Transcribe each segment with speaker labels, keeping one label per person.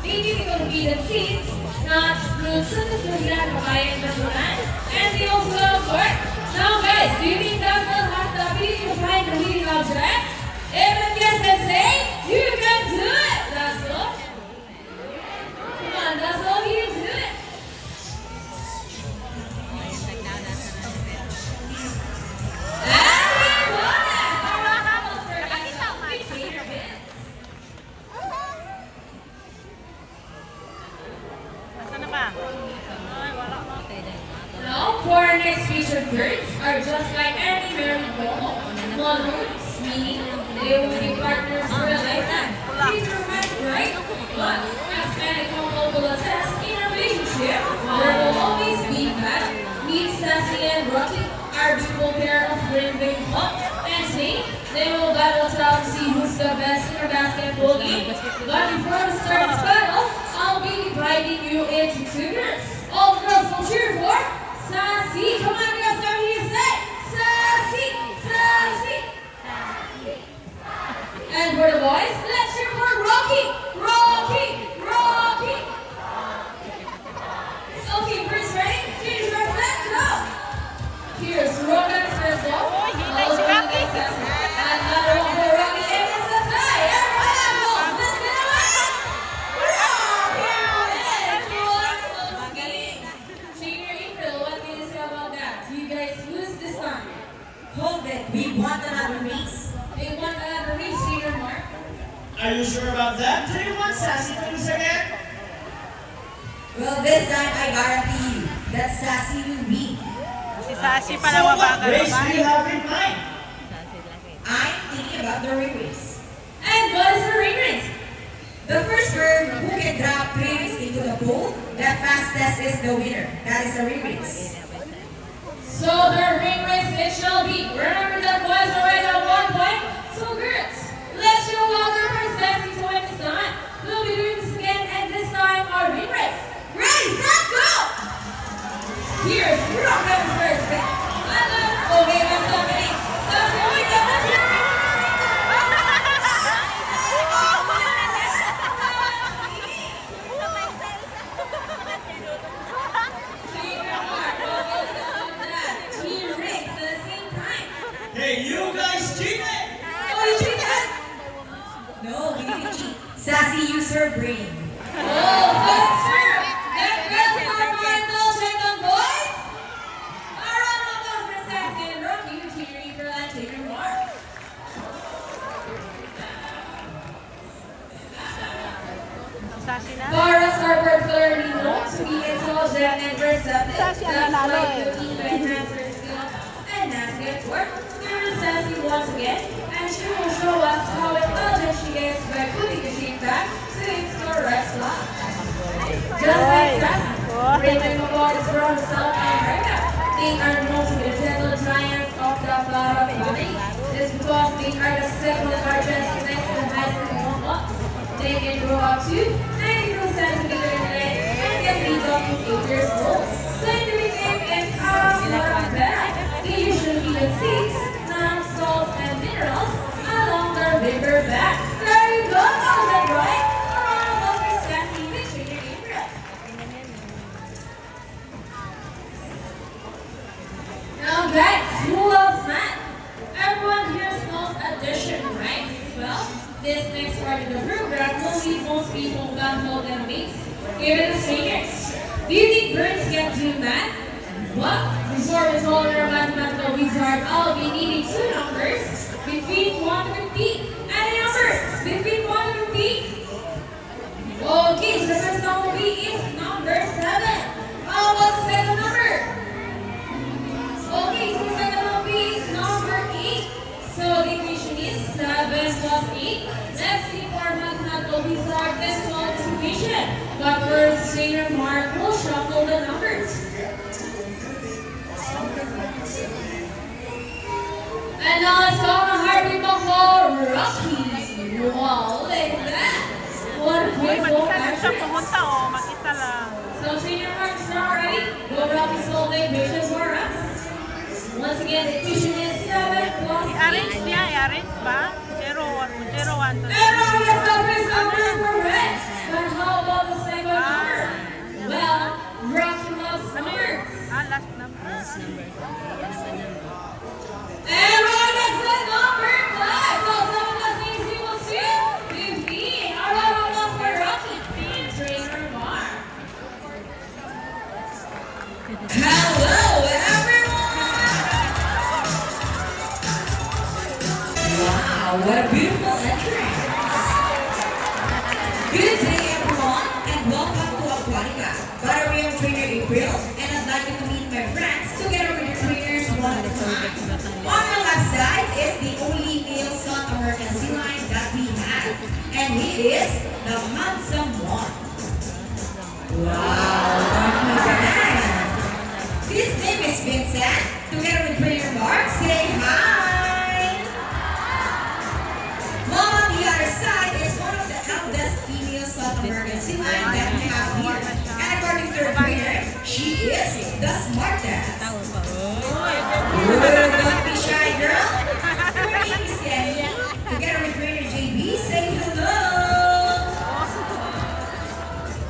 Speaker 1: Maybe competed seeds, nuts, fruits, and the food that papaya and banana, and they also love pork. Now guys, do you think that will have the ability to find the hidden object? If yes, then say, you can do it! That's all. Come on, that's all you do it. Now, for our next featured birds are just like any married couple. Monarchs, meaning they will be partners for a lifetime. These are romantic, right? But as any couple will attest, in a relationship, there will always be that. Meet Sassy and Rocky, our beautiful pair of twin hot. And today, they will battle it out to see who's the best in a basketball game. But before we start this battle, I'll be dividing you into two groups. All girls will cheer for Sassy. Come on, girls, let me hear you say Sassy, Sassy. And for the boys, let's cheer for Rocky, Rocky, Rocky. Okay, first ready? Cheers, first, let's go. Here's Rogan's first ball. Another one for Rocky, and it's a tie. Everybody have ball. Let's get it right.
Speaker 2: Hold it, we want another race.
Speaker 1: They want another race, Senior Mark.
Speaker 3: Are you sure about that? Do you want Sassy to lose again?
Speaker 2: Well, this time I guarantee you that Sassy will win.
Speaker 4: Si Sassy pala
Speaker 3: So what
Speaker 4: mabagal
Speaker 3: race do you
Speaker 4: babae.
Speaker 3: have in mind?
Speaker 2: I'm thinking about the ring race.
Speaker 1: And what is the ring race?
Speaker 2: The first bird who can drop 3 rings into the pool, the fastest is the winner. That is the ring race.
Speaker 1: So the ring race it shall be. Remember that boys already have 1 point. So girls, let's show out our first Sassy to win this time. We'll be doing this again, and this time our ring race. Ready, set, go! Here's Rockham's first pick. Okay, that's happening. So here we go. Let's hear it.
Speaker 3: Hey, you guys cheated!
Speaker 1: Oh, you cheated?
Speaker 2: No, we didn't cheat. Sassy used her brain.
Speaker 1: Oh, that's true. That girls are my indulgent on boys. All right, now go for Sassy and Rocky, who cheating for that taker mark.
Speaker 4: Ang Sassy na.
Speaker 1: Paras are particularly known to be intelligent and receptive.
Speaker 4: Sassy ang
Speaker 1: That's
Speaker 4: nanalo
Speaker 1: why
Speaker 4: eh.
Speaker 1: the team enhance her skills and navigate work. Here's Sassy once again, and she will show us how intelligent she is by putting the sheet back to its correct slot. Just like Sassy, Raven Awards from South America. They are known to be the gentle giants of the flower family. This is because they are the second largest next to the highest among us. They can grow up to 92 centimeters in length and can reach up to 8 years old. Scientific name is Arabella. They usually eat seeds, nuts, salt, and minerals along their river backs. There you go, all that right? Around the Sassy Fishing in April. Now guys, who loves math? Everyone here knows addition, right? Well, this next part of the program will leave most people baffled and amazed. Even the strangers. Do you think birds can do math? Well, before we told our mathematical wizard, I'll be needing 2 numbers between 1 to 50 and the numbers between 1 to 50. Okay, so the first number will be is number 7. How about the second number? Okay, so the second number is number 8. So the equation is 7 plus 8. Let's see for mathematical wizard this multiplication. But first, Trainer Mark will shuffle the numbers. And now let's go on a heartbeat for Rocky. Wow, look at that. What a
Speaker 4: Uy,
Speaker 1: quick goal
Speaker 4: mag-isa lang siya
Speaker 1: action.
Speaker 4: pumunta oh. Mag-isa lang.
Speaker 1: So Trainer Mark's now ready. Go Rocky solve the equation for us. Once again, the equation is 7 plus 8.
Speaker 4: I-arrange niya, i-arrange ba? 0, 1, 2,
Speaker 1: And Rocky gets the first number correct. But how how about the second number? Well, Rocky loves numbers.
Speaker 4: Last number.
Speaker 1: And Rocky gets the number 5. Well, 7 plus 8 equals to 15. A round of applause for Rocky. Trainer Mark.
Speaker 2: Hello, everyone! Wow, what a beautiful entrance! Good day, everyone, and welcome to Aquatica. By the way, I'm Trainer April, and I'd like you to meet my friends together with the trainers one at a time. On the left side is the only male South American sea lion that we have, and he is the handsome one. Wow, lucky man! His name is Vincent, together with Trainer Mark. Say hi! Mom on the other side is one of the eldest female South American sea lion that we have here. And according to her trainer, she is the smartest. Don't be shy, girl. Her name is Jenny. Together with Trainer JB, say hello!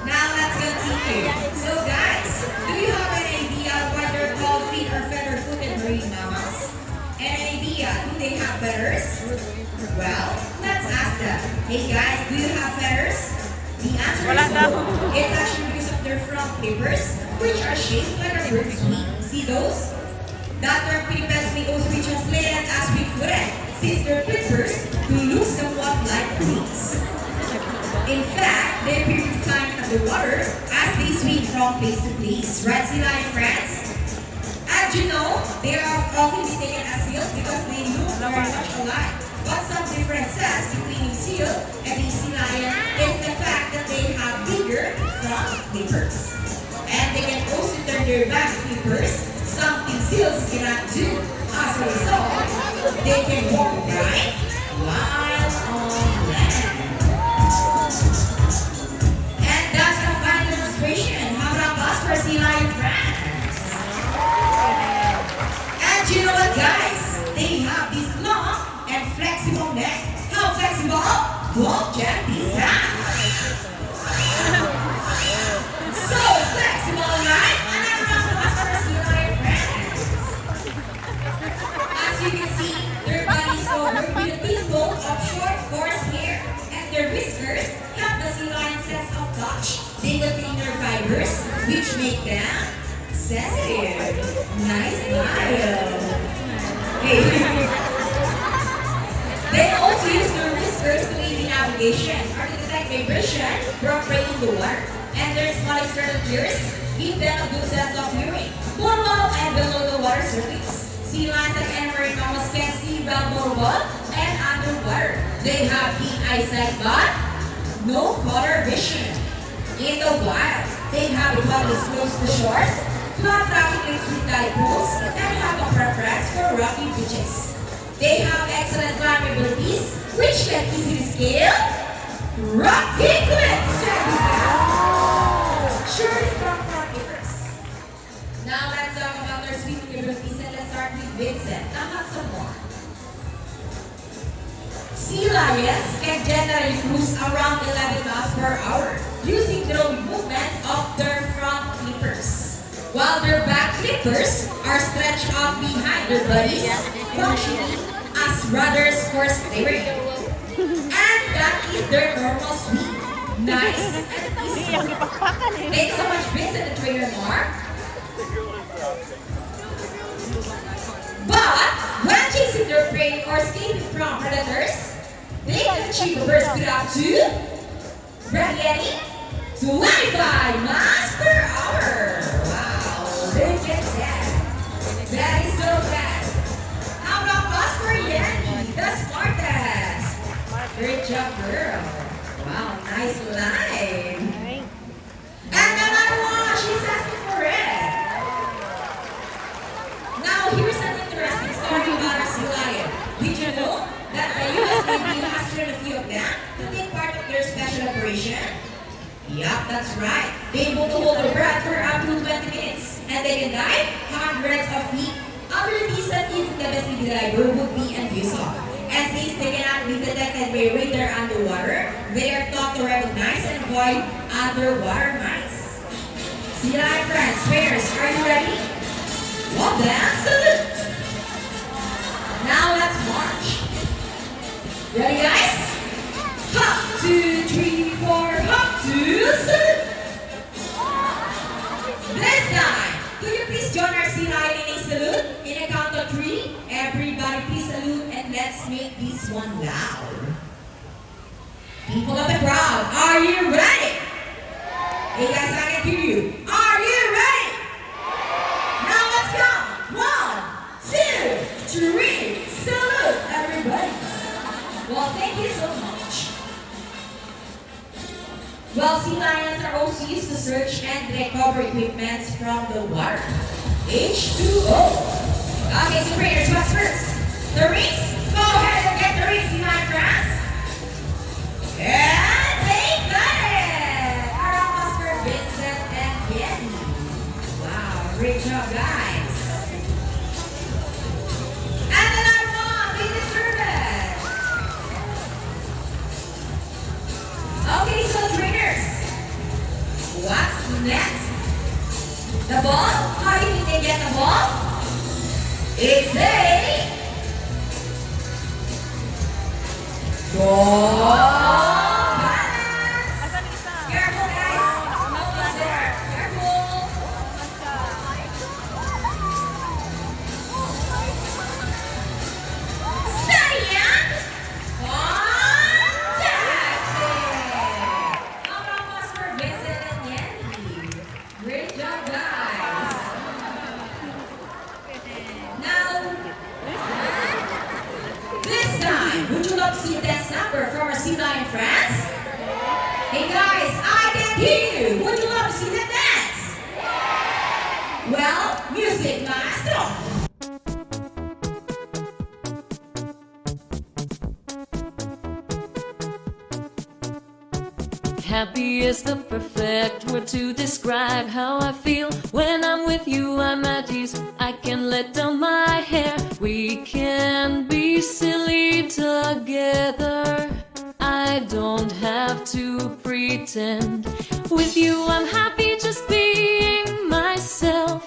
Speaker 2: Now let's continue. So guys, do you have an idea of what they're called feet or feather-footed marine mammals? An idea? Do they have feathers? Well, let's ask them. Hey guys, do you have feathers? The answer is no. It's actually because of their front flippers, which are shaped like a bird's wing. See those? That term flippers may also be translated as weak-footed, since their flippers do look somewhat like wings. In fact, they appear to climb underwater as they swing from place to place. Right, sea lion friends? And you know, they are often mistaken as seals because they look very much alike. But some differences between a seal and a sea lion is the fact that they have bigger front flippers. And they can also turn their back flippers, something seals cannot do. As a result, they can walk right while on land. And that's our final demonstration. How about us for sea lion friends? And you know what, guys? They have this long and flexible neck. How flexible? Well, check this out. So flexible, right? Another round of applause for sea lion friends. As you can see, their bodies covered with a thin bowl of short, coarse hair, and their whiskers have the sea lion sense of touch. They contain nerve fibers, which make them sensitive. Nice smile. They also use their whiskers to aid in navigation or to detect vibration from prey in the water. And their small external ears give them a good sense of hearing, both above and below the water surface. Sea lions like any marine mammals can see well both above and underwater. They have keen eyesight but no color vision. In the wild, they have bodies close to shores, flat rocky lakes with tide pools, and have a preference for rocky beaches. They have excellent climbing abilities, which can easily scale rocky cliffs. Check this out. Sure, strong front flippers. Now let's talk about their swimming abilities, and let's start with Vincent. Not some more. Sea lions can generally cruise around 11 miles per hour using the movements of their front flippers, while their back flippers are stretched out behind their bodies, functioning as rudders for steering. And that is their normal sweep. Nice and easy. Thanks so much, Vincent and Trainer Mark. But when chasing their prey or escaping from predators, they can achieve a burst speed up to, ready, 25 miles per hour. Wow, look at that. That is so fast. How about us for Yanni, the smartest? Great job, girl. Wow, nice line. And another one, she's asking for it. Now, here's an interesting story about our sea lion. Did you know that the US Navy has trained a few of them to take part of their special operation? Yup, that's right. They able to hold their breath for up to 20 minutes, and they can dive hundreds of feet. Abilities that even the best Navy diver would be envious of. And since they cannot be detected by radar underwater, they are taught to recognize and avoid underwater mice. Sea lion friends, trainers, are you ready? Well then, salute! Now let's march. Ready guys? Hop, 2, 3, 4, hop, 2, salute! This time, could you please join our sea lion in a salute? In a count of 3, everybody please salute and let's make this one loud. People of the crowd, are you ready? Hey guys, I can hear you. Are you ready? Now let's go. 1, 2, 3, salute everybody. Well, thank you so much. Well, sea lions are also used to search and recover equipment from the water. H2O. Okay, so trainers, what's first? The rings? Go ahead and get the rings, sea lion friends. And they got it! Our almost for Vincent and Kenny. Wow, great job, guys. And another one, they deserve it. Okay, so trainers, what's next? The ball? How do you think they get the ball? It's a ball. Careful, guys. Almost there. Careful. Steady and fantastic. How about us for Vincent and Yandy? Great job, guys. Now, this time, would you love to see a dance number from our sea lion friends? Hey guys, I can hear you. Would you love to see the dance? Well, music maestro.
Speaker 5: Happy is the perfect word to describe how I feel. When I'm with you, I'm at ease. I can let down my hair. We can be silly together. I don't have to pretend. With you, I'm happy just being myself.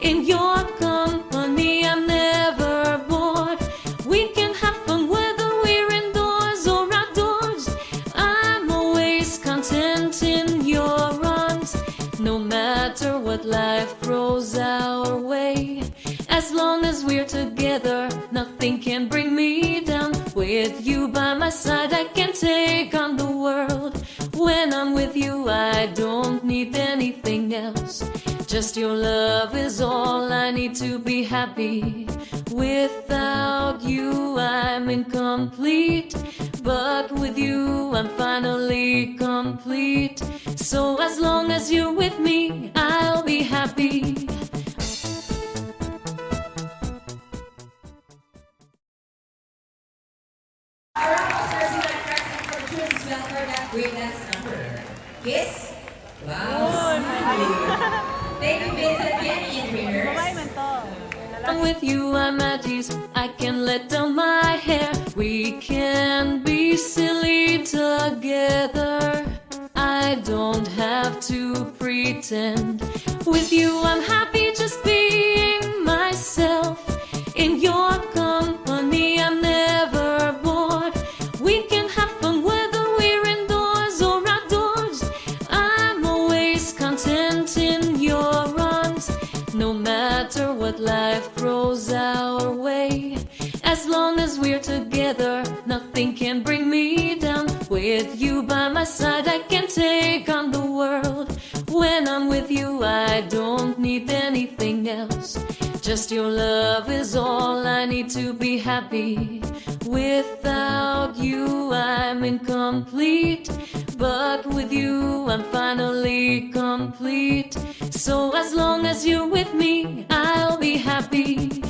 Speaker 5: In your company, I'm never bored. We can have fun whether we're indoors or outdoors. I'm always content in your arms, no matter what life throws our way. As long as we're together, nothing can bring me down. With you by my side, I can take on the world. When I'm with you, I don't need anything else. Just your love is all I need to be happy. Without you, I'm incomplete. But with you, I'm finally complete. So as long as you're with me, I'll be happy.
Speaker 2: Our almost for sea lion friends and for the choice as well for that great dance number. Kiss? Wow, sweet. Thank you, Vincent, Kenny, and trainers.
Speaker 5: With you, I'm at ease. I can let down my hair. We can be silly together. I don't have to pretend. With you, I'm happy just being myself. In your company, I'm never bored. We can have fun whether we're indoors or outdoors. I'm always content in your arms, no matter what life throws our way. As long as we're together, nothing can bring me down. With you by my side, I can take on the world. When I'm with you, I don't need anything else. Just your love is all I need to be happy. Without you, I'm incomplete. But with you, I'm finally complete. So as long as you're with me, I'll be happy.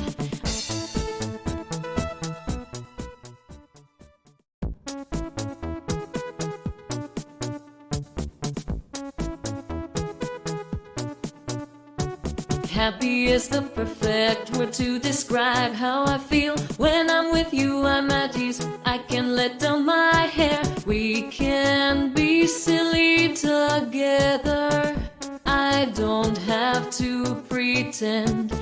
Speaker 5: Happy is the perfect word to describe how I feel. When I'm with you, I'm at ease. I can let down my hair. We can be silly together. I don't have to pretend.